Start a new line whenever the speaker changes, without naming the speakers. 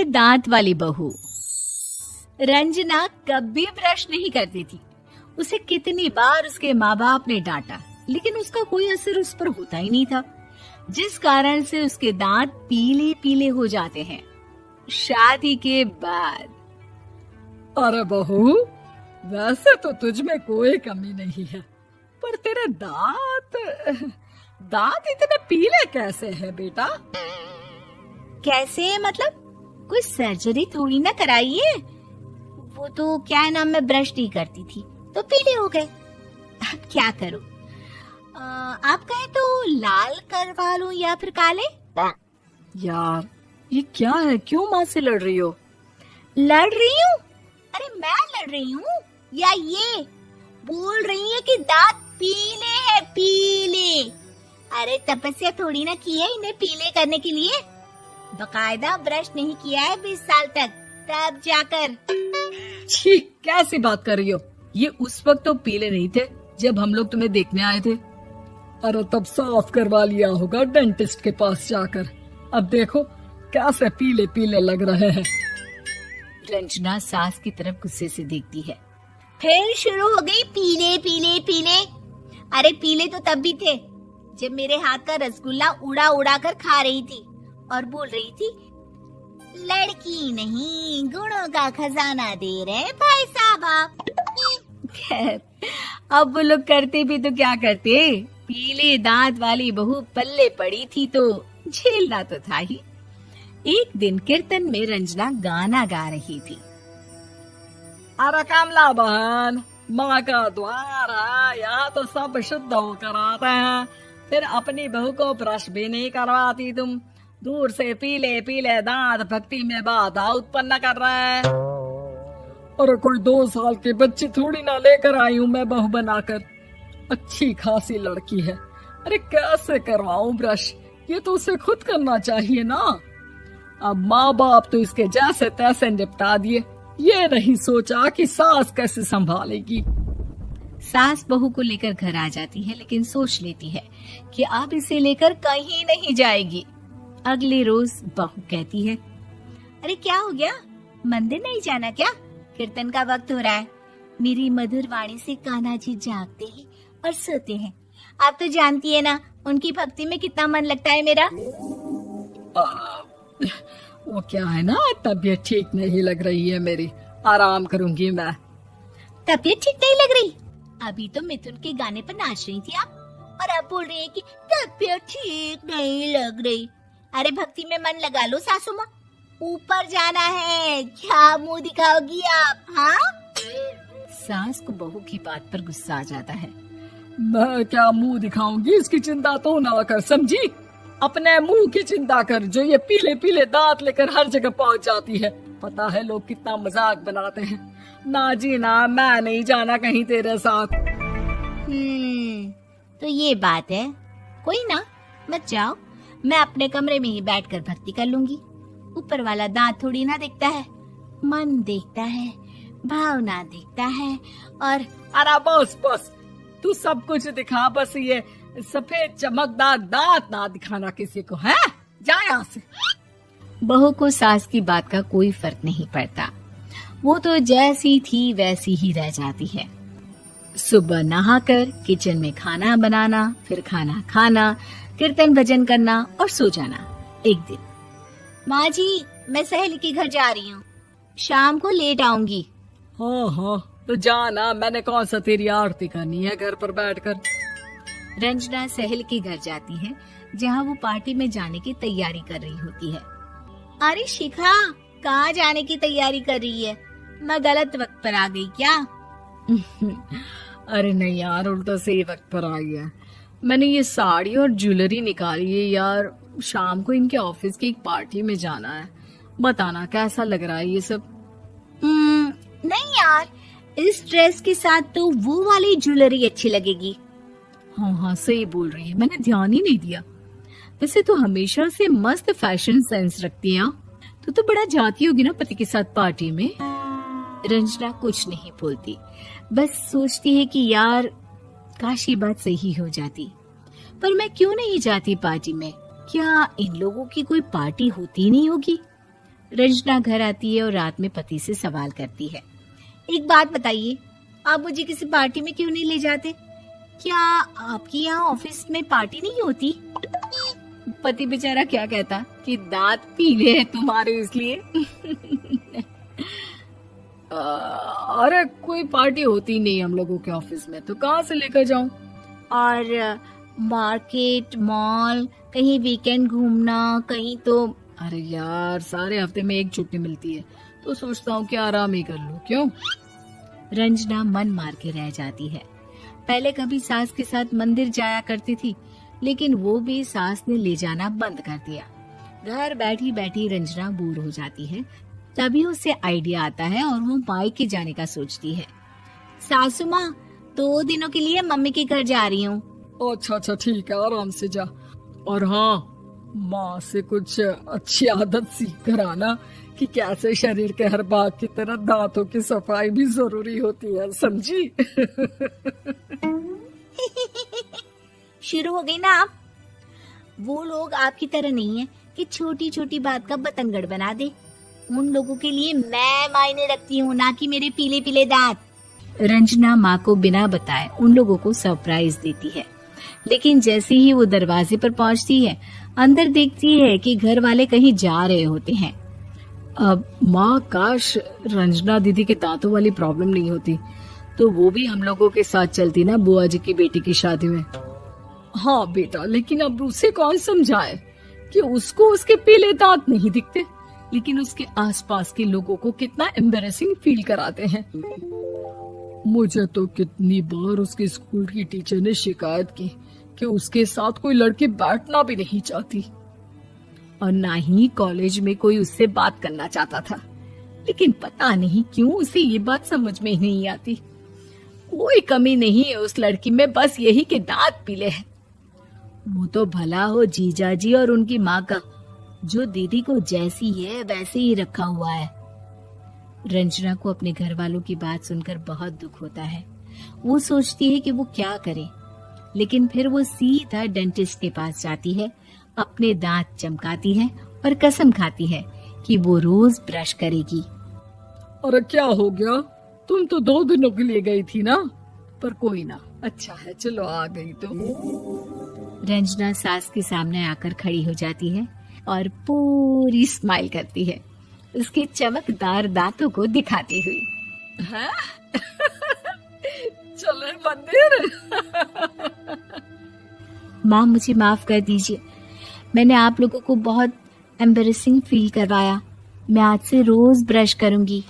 दांत वाली बहू। रंजना कभी ब्रश नहीं करती थी। उसे कितनी बार उसके माँ बाप ने डांटा, लेकिन उसका कोई असर उस पर होता ही नहीं था, जिस कारण से उसके दांत पीले पीले हो जाते हैं। शादी के बाद।
अरे बहू, वैसे तो तुझ में कोई कमी नहीं है, पर तेरे दांत इतने पीले कैसे हैं बेटा?
कैसे मतलब? कोई सर्जरी थोड़ी ना कराई है। वो तो क्या है ना, मैं ब्रश नहीं करती थी तो पीले हो गए। अब क्या करूं? आप कहें तो लाल करवा लूं या फिर काले?
यार ये क्या है, क्यों माँ से लड़ रही हो?
लड़ रही हूँ? अरे मैं लड़ रही हूँ या ये बोल रही है कि दांत पीले हैं, पीले। अरे तपस्या थोड़ी ना की है इन्हें पीले करने के लिए। बकायदा ब्रश नहीं किया है 20 साल तक, तब जाकर।
छी, कैसी बात कर रही हो? ये उस वक्त तो पीले नहीं थे जब हम लोग तुम्हें देखने आए थे। अरे तब साफ करवा लिया होगा डेंटिस्ट के पास जाकर। अब देखो कैसे पीले पीले लग रहे हैं।
रंजना सास की तरफ गुस्से से देखती है। फिर शुरू हो गई पीले पीले पीले। अरे पीले तो तब भी थे जब मेरे हाथ का रसगुल्ला उड़ा उड़ा कर खा रही थी और बोल रही थी, लड़की नहीं गुणों का खजाना दे रहे भाई साहब आप। खैर, अब वो लोग करते भी तो क्या करते, पीले दांत वाली बहू पल्ले पड़ी थी तो झेलना तो था ही। एक दिन कीर्तन में रंजना गाना गा रही थी।
अरे कमला बहन, माँ का द्वार है, यहाँ तो सब शुद्ध होकर आते हैं, फिर अपनी बहू को ब्रश भी नहीं करवाती तुम। दूर से पीले पीले दांत भक्ति में बाधा उत्पन्न कर रहे हैं। अरे कोई 2 साल के बच्चे थोड़ी ना लेकर आई हूँ मैं बहू बनाकर। अच्छी खासी लड़की है, अरे कैसे करवाऊं ब्रश? ये तो उसे खुद करना चाहिए ना। अब माँ बाप तो इसके जैसे तैसे निपटा दिए, ये नहीं सोचा कि सास कैसे संभालेगी।
सास बहू को लेकर घर आ जाती है, लेकिन सोच लेती है कि अब इसे लेकर कहीं नहीं जाएगी। अगले रोज बहू कहती है, अरे क्या हो गया, मंदिर नहीं जाना क्या? कीर्तन का वक्त हो रहा है। मेरी मधुर वाणी से कान्हा जी जागते हैं और सोते हैं। आप तो जानती है ना उनकी भक्ति में कितना मन लगता है मेरा।
वो क्या है ना, तबीयत ठीक नहीं लग रही है मेरी, आराम करूंगी मैं।
तबीयत ठीक नहीं लग रही? अभी तो मिथुन के गाने पर नाच रही थी आप, और अब बोल रही है कि तबीयत ठीक नहीं लग रही। अरे भक्ति में मन लगा लो सासू माँ, ऊपर जाना है, क्या मुंह दिखाओगी आप? हाँ? सास को बहू की बात पर गुस्सा आ जाता है।
मैं क्या मुंह दिखाऊंगी, इसकी चिंता तो ना कर, समझी? अपने मुंह की चिंता कर, जो ये पीले पीले दांत लेकर हर जगह पहुंच जाती है। पता है लोग कितना मजाक बनाते हैं। ना जी ना, मैं नहीं जाना कहीं तेरे साथ।
तो ये बात है, कोई ना, मत जाओ, मैं अपने कमरे में ही बैठकर भक्ति कर लूंगी। ऊपर वाला दांत थोड़ी ना देखता है, मन देखता है, भावना देखता है। और
अरे बस बस, तू सब कुछ दिखा, बस ये सफेद चमकदार दांत ना दिखाना किसी को, है? जा यहाँ से।
बहू को सास की बात का कोई फर्क नहीं पड़ता, वो तो जैसी थी वैसी ही रह जाती है। सुबह नहाकर किचन में खाना बनाना, फिर खाना खाना, कीर्तन भजन करना और सो जाना। एक दिन, माँ जी मैं सहेली के घर जा रही हूँ, शाम को लेट आऊंगी।
हाँ हाँ तो जाना, मैंने कौन सा तेरी आरती करनी है घर पर बैठकर।
रंजना सहेली के घर जाती है, जहाँ वो पार्टी में जाने की तैयारी कर रही होती है। अरे शिखा, कहाँ जाने की तैयारी कर रही है? मैं गलत वक्त पर आ गई क्या?
अरे नहीं यार, उल्टा सही वक्त पर आई है। मैंने ये साड़ी और ज्वेलरी निकाली है यार, शाम को इनके ऑफिस की एक पार्टी में जाना है। बताना कैसा लग रहा है ये सब?
नहीं यार, इस ड्रेस के साथ तो वो वाली ज्वेलरी अच्छी लगेगी।
हाँ हाँ सही बोल रही है, मैंने ध्यान ही नहीं दिया। वैसे तो हमेशा से मस्त फैशन सेंस रखती है। तो बड़ा जाती होगी ना पति के साथ पार्टी में।
रंजना कुछ नहीं बोलती, बस सोचती है कि यार काश ये बात सही हो जाती, पर मैं क्यों नहीं जाती पार्टी में? क्या इन लोगों की कोई पार्टी होती नहीं होगी? रंजना घर आती है और रात में पति से सवाल करती है, एक बात बताइए, आप मुझे किसी पार्टी में क्यों नहीं ले जाते? क्या आपके यहाँ ऑफिस में पार्टी नहीं होती? पति बेचारा क्या कहता कि दांत पीले हैं तुम्हारे इसलिए।
अरे कोई पार्टी होती नहीं हम लोगों के ऑफिस में, तो कहाँ से लेकर जाऊं?
और मार्केट, मॉल, कहीं वीकेंड घूमना, कहीं तो।
अरे यार, सारे हफ्ते में एक छुट्टी मिलती है, तो सोचता हूँ कि आराम ही कर लूं। क्यों?
रंजना मन मार के रह जाती है। पहले कभी सास के साथ मंदिर जाया करती थी, लेकिन वो भी सास ने ले जाना बंद कर दिया। घर बैठी बैठी रंजना बोर हो जाती है। तभी उसे आइडिया आता है और वो मायके जाने का सोचती है। सासू माँ, 2 दिनों के लिए मम्मी के घर जा रही हूँ।
अच्छा ठीक है, आराम से जा। और हाँ, माँ से कुछ अच्छी आदत सीख कर आना कि कैसे शरीर के हर भाग की तरह दांतों की सफाई भी जरूरी होती है, समझी?
शुरू हो गई ना आप? वो लोग आपकी तरह नहीं है कि छोटी छोटी बात का बतंगड़ बना दे। उन लोगों के लिए मैं मायने रखती हूँ, ना कि मेरे पीले पीले दांत। रंजना माँ को बिना बताए उन लोगों को सरप्राइज देती है, लेकिन जैसे ही वो दरवाजे पर पहुंचती है, अंदर देखती है कि घर वाले कहीं जा रहे होते हैं।
अब माँ, काश रंजना दीदी के दांतों वाली प्रॉब्लम नहीं होती, तो वो भी हम लोगों के साथ चलती ना बुआ जी की बेटी की शादी में। हाँ बेटा, लेकिन अब उसे कौन समझाए कि उसको उसके पीले दांत नहीं दिखते, लेकिन उसके आसपास के लोगों को कितना एम्बैरेसिंग फील कराते हैं। मुझे तो कितनी बार उसके स्कूल की टीचर ने शिकायत की कि उसके साथ कोई लड़की बैठना भी नहीं चाहती, और ना ही कॉलेज में कोई उससे बात करना चाहता था। लेकिन पता नहीं क्यों उसे ये बात समझ में ही नहीं आती। कोई कमी नहीं है उस लड़की में, बस यही कि दांत पीले हैं। वो तो भला हो जीजा जी और उनकी माँ का, जो दीदी को जैसी है वैसे ही रखा हुआ है। रंजना को अपने घर वालों की बात सुनकर बहुत दुख होता है। वो सोचती है कि वो क्या करे, लेकिन फिर वो सीधा डेंटिस्ट के पास जाती है, अपने दांत चमकाती है और कसम खाती है कि वो रोज ब्रश करेगी। अरे क्या हो गया? तुम तो 2 दिनों के लिए गई थी ना, पर कोई ना, अच्छा है, चलो आ गई तो।
रंजना सास के सामने आकर खड़ी हो जाती है और पूरी स्माइल करती है, उसके चमकदार दांतों को दिखाती हुई।
हैं? चले मंदिर।
माँ, मुझे माफ कर दीजिए, मैंने आप लोगों को बहुत एम्बैरेसिंग फील करवाया। मैं आज से रोज ब्रश करूंगी।